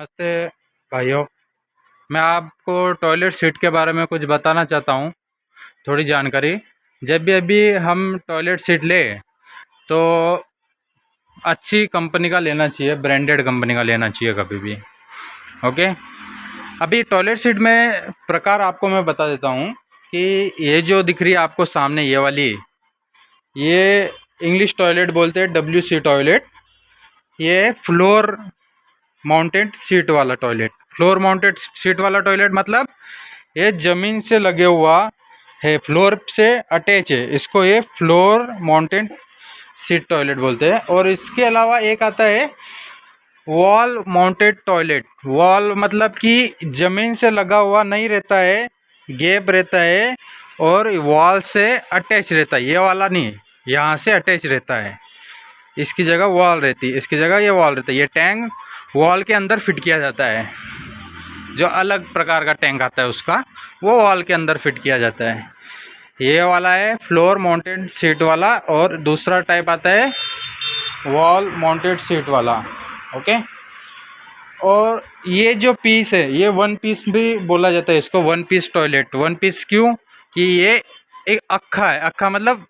नमस्ते भाइयों। मैं आपको टॉयलेट सीट के बारे में कुछ बताना चाहता हूँ, थोड़ी जानकारी। जब भी अभी हम टॉयलेट सीट लें तो अच्छी कंपनी का लेना चाहिए, ब्रांडेड कंपनी का लेना चाहिए कभी भी। ओके, अभी टॉयलेट सीट में प्रकार आपको मैं बता देता हूँ कि ये जो दिख रही है आपको सामने, ये वाली, ये इंग्लिश टॉयलेट बोलते हैं, WC टॉयलेट। ये फ्लोर माउंटेड सीट वाला टॉयलेट। फ्लोर माउंटेड सीट वाला टॉयलेट मतलब ये ज़मीन से लगे हुआ है, फ्लोर से अटैच है, इसको ये फ्लोर माउंटेड सीट टॉयलेट बोलते हैं। और इसके अलावा एक आता है वॉल माउंटेड टॉयलेट। वॉल मतलब कि ज़मीन से लगा हुआ नहीं रहता है, गैप रहता है और वॉल से अटैच रहता है। ये वाला नहीं, यहाँ से अटैच रहता है, इसकी जगह वॉल रहती है, इसकी जगह ये वॉल रहता है। ये टैंक वॉल के अंदर फिट किया जाता है, जो अलग प्रकार का टैंक आता है उसका, वो वॉल के अंदर फिट किया जाता है। ये वाला है फ्लोर माउंटेड सीट वाला, और दूसरा टाइप आता है वॉल माउंटेड सीट वाला। ओके, और ये जो पीस है ये वन पीस भी बोला जाता है इसको, one piece toilet. One piece क्यों? कि ये एक अक्खा है, अक्खा मतलब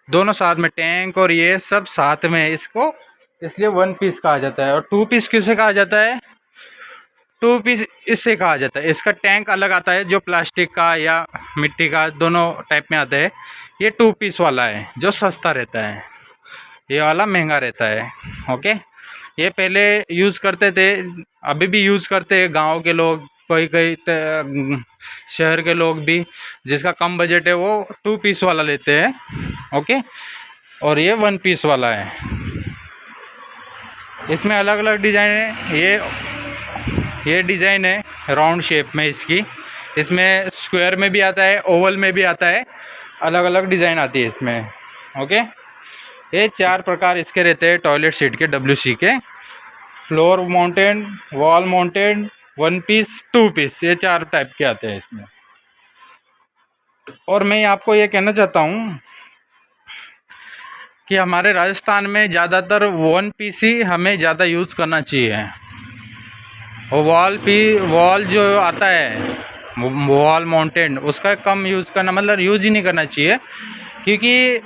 दोनों साथ में, टैंक और ये सब साथ में है, इसको इसलिए वन पीस कहा जाता है। और टू पीस किसे कहा जाता है? टू पीस इससे कहा जाता है, इसका टैंक अलग आता है, जो प्लास्टिक का या मिट्टी का दोनों टाइप में आता है। ये टू पीस वाला है जो सस्ता रहता है, ये वाला महंगा रहता है। ओके, ये पहले यूज़ करते थे, अभी भी यूज़ करते हैं गांव के लोग, कोई कोई शहर के लोग भी, जिसका कम बजट है वो टू पीस वाला लेते हैं। ओके, और ये वन पीस वाला है। इसमें अलग अलग डिज़ाइन है। ये डिज़ाइन है राउंड शेप में इसकी, इसमें स्क्वायर में भी आता है, ओवल में भी आता है, अलग अलग डिज़ाइन आती है इसमें। ओके, ये 4 प्रकार इसके रहते हैं टॉयलेट सीट के, WC के। Floor mounted, wall mounted, one piece, two piece, ये 4 टाइप के आते हैं इसमें। और मैं आपको ये कहना चाहता हूँ कि हमारे राजस्थान में ज़्यादातर वन पीस ही हमें ज़्यादा यूज़ करना चाहिए। और वॉल जो आता है वॉल माउंटेड, उसका कम यूज़ करना, मतलब यूज़ ही नहीं करना चाहिए। क्योंकि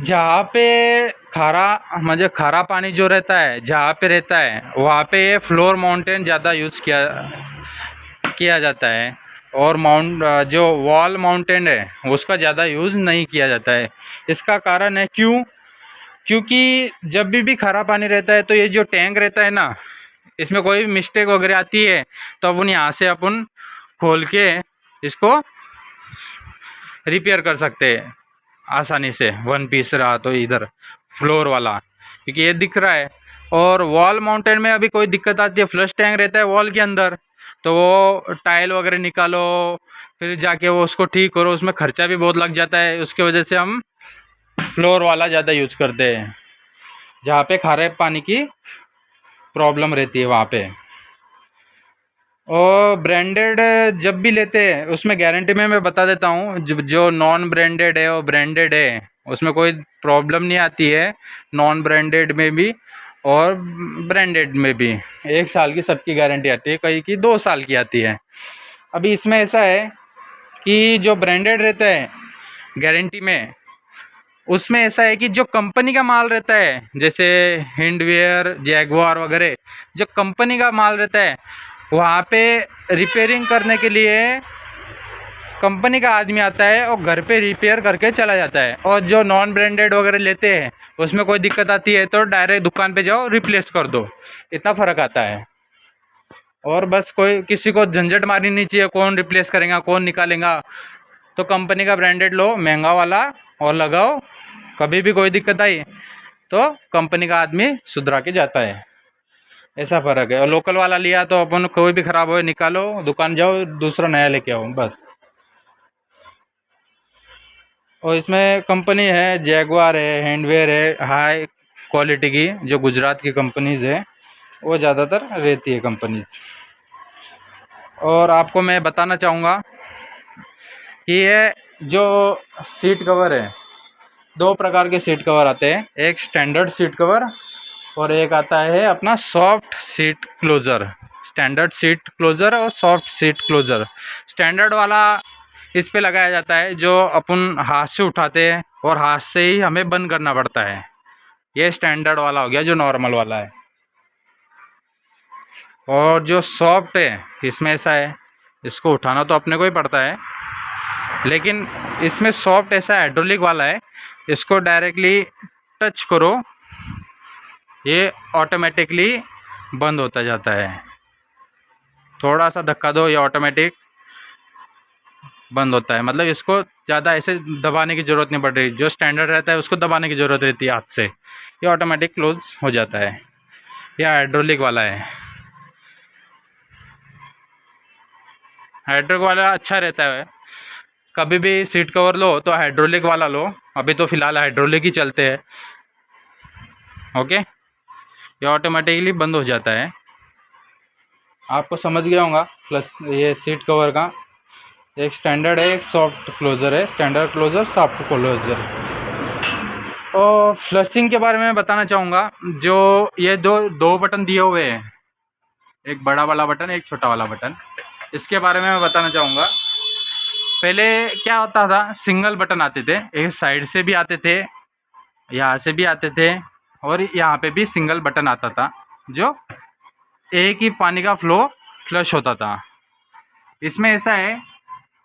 जहाँ पे खारा पानी जो रहता है, जहाँ पे रहता है वहाँ पे ये फ्लोर माउंटेन ज़्यादा यूज़ किया जाता है। और जो वॉल माउंटेन है उसका ज़्यादा यूज़ नहीं किया जाता है। इसका कारण है क्योंकि जब भी खारा पानी रहता है तो ये जो टैंक रहता है ना, इसमें कोई मिस्टेक वगैरह आती है तो अपन यहाँ से खोल के इसको रिपेयर कर सकते हैं आसानी से। वन पीस रहा तो इधर फ्लोर वाला, क्योंकि ये दिख रहा है। और वॉल माउंटेन में अभी कोई दिक्कत आती है, फ्लश टैंक रहता है वॉल के अंदर, तो वो टाइल वगैरह निकालो, फिर जाके वो उसको ठीक करो, उसमें खर्चा भी बहुत लग जाता है। उसके वजह से हम फ्लोर वाला ज़्यादा यूज़ करते हैं, जहाँ पे खारे पानी की प्रॉब्लम रहती है वहाँ पे। और ब्रांडेड जब भी लेते हैं उसमें गारंटी में मैं बता देता हूँ, जो नॉन ब्रांडेड है और ब्रांडेड है उसमें कोई प्रॉब्लम नहीं आती है। नॉन ब्रांडेड में भी और ब्रांडेड में भी 1 साल की सबकी गारंटी आती है, कई की 2 साल की आती है। अभी इसमें ऐसा है कि जो ब्रांडेड रहता है गारंटी में, उसमें ऐसा है कि जो कंपनी का माल रहता है, जैसे हिंडवेयर, जैगुआर वगैरह, जो कंपनी का माल रहता है वहाँ पे रिपेयरिंग करने के लिए कंपनी का आदमी आता है और घर पे रिपेयर करके चला जाता है। और जो नॉन ब्रांडेड वगैरह लेते हैं उसमें कोई दिक्कत आती है तो डायरेक्ट दुकान पे जाओ, रिप्लेस कर दो, इतना फ़र्क आता है। और बस कोई किसी को झंझट मारनी नहीं चाहिए, कौन रिप्लेस करेगा, कौन निकालेगा। तो कंपनी का ब्रांडेड लो, महंगा वाला, और लगाओ। कभी भी कोई दिक्कत आई तो कंपनी का आदमी सुधरा के जाता है, ऐसा फ़र्क है। और लोकल वाला लिया तो अपन कोई भी ख़राब हो निकालो, दुकान जाओ, दूसरा नया लेके आओ, बस। और इसमें कंपनी है, जैगुआर है, हैंडवेयर है, हाई क्वालिटी की जो गुजरात की कंपनीज़ है वो ज़्यादातर रहती है कंपनीज। और आपको मैं बताना चाहूँगा कि ये जो सीट कवर है, 2 प्रकार के सीट कवर आते हैं, एक स्टैंडर्ड सीट कवर और एक आता है अपना soft seat closer. Standard seat closer और सॉफ्ट सीट क्लोज़र। स्टैंडर्ड वाला इस पे लगाया जाता है जो अपन हाथ से उठाते हैं और हाथ से ही हमें बंद करना पड़ता है। ये स्टैंडर्ड वाला हो गया जो नॉर्मल वाला है। और जो सॉफ्ट है इसमें ऐसा है, इसको उठाना तो अपने को ही पड़ता है, लेकिन इसमें सॉफ्ट ऐसा हाइड्रोलिक वाला है, इसको डायरेक्टली टच करो ये ऑटोमेटिकली बंद होता जाता है। थोड़ा सा धक्का दो ये ऑटोमेटिक बंद होता है। मतलब इसको ज़्यादा ऐसे दबाने की ज़रूरत नहीं पड़ रही। जो स्टैंडर्ड रहता है उसको दबाने की ज़रूरत रहती है हाथ से, ये ऑटोमेटिक क्लोज हो जाता है। यह हाइड्रोलिक वाला है। हाइड्रोलिक वाला अच्छा रहता है। कभी भी सीट कवर लो तो हाइड्रोलिक वाला लो। अभी तो फ़िलहाल हाइड्रोलिक ही चलते हैं। ओके, ये ऑटोमेटिकली बंद हो जाता है। आपको समझ गया होगा प्लस ये सीट कवर का एक स्टैंडर्ड है, एक सॉफ्ट क्लोज़र है। Standard closer, soft closer. और फ्लशिंग के बारे में बताना चाहूँगा। जो ये दो बटन दिए हुए हैं, एक बड़ा वाला बटन, एक छोटा वाला बटन, इसके बारे में मैं बताना चाहूँगा। पहले क्या होता था, सिंगल बटन आते थे, एक साइड से भी आते थे, यहाँ से भी आते थे, और यहाँ पे भी सिंगल बटन आता था जो एक ही पानी का फ्लो फ्लश होता था। इसमें ऐसा है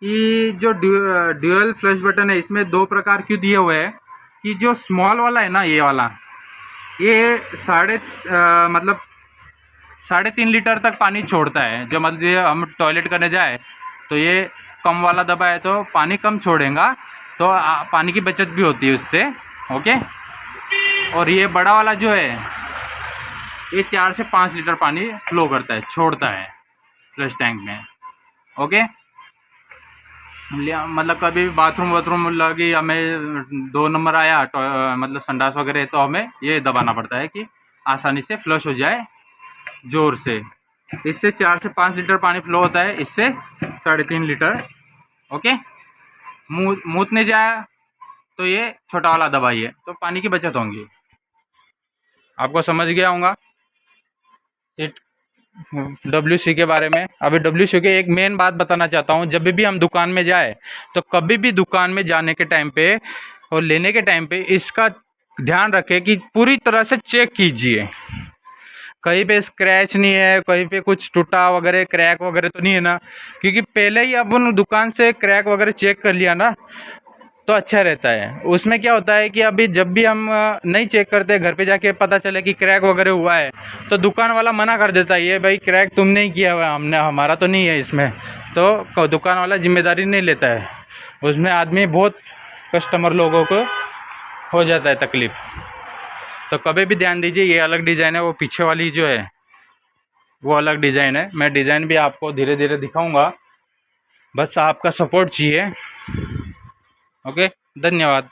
कि जो ड्यूअल फ्लश बटन है, इसमें दो प्रकार क्यों दिए हुए हैं कि जो स्मॉल वाला है ना, ये वाला, ये मतलब 3.5 लीटर तक पानी छोड़ता है। जो मतलब हम टॉयलेट करने जाए तो ये कम वाला दबाए तो पानी कम छोड़ेगा, तो पानी की बचत भी होती है उससे। ओके। और ये बड़ा वाला जो है ये 4 से 5 लीटर पानी फ्लो करता है, छोड़ता है फ्लश टैंक में। ओके। मतलब कभी बाथरूम लगी, हमें 2 नंबर आया मतलब संडास वगैरह, तो हमें ये दबाना पड़ता है कि आसानी से फ्लश हो जाए ज़ोर से। इससे 4 से 5 लीटर पानी फ्लो होता है, इससे 3.5 लीटर। ओके। मूतने जाए तो ये छोटा वाला दबाइए तो पानी की बचत होगी। आपको समझ गया होगा WC के बारे में। अभी WC के एक मेन बात बताना चाहता हूँ। जब भी हम दुकान में जाए तो कभी भी दुकान में जाने के टाइम पे और लेने के टाइम पे इसका ध्यान रखें कि पूरी तरह से चेक कीजिए, कहीं पे स्क्रैच नहीं है, कहीं पे कुछ टूटा वगैरह, क्रैक वगैरह तो नहीं है ना। क्योंकि पहले ही अपन दुकान से क्रैक वगैरह चेक कर लिया ना तो अच्छा रहता है। उसमें क्या होता है कि अभी जब भी हम नहीं चेक करते, घर पे जाके पता चले कि क्रैक वगैरह हुआ है, तो दुकान वाला मना कर देता है, ये भाई क्रैक तुमने ही किया हुआ है, हमने, हमारा तो नहीं है इसमें। तो दुकान वाला जिम्मेदारी नहीं लेता है। उसमें आदमी बहुत कस्टमर लोगों को हो जाता है तकलीफ़। तो कभी भी ध्यान दीजिए, ये अलग डिज़ाइन है, वो पीछे वाली जो है वो अलग डिज़ाइन है। मैं डिज़ाइन भी आपको धीरे धीरे दिखाऊंगा, बस आपका सपोर्ट चाहिए। ओके, धन्यवाद।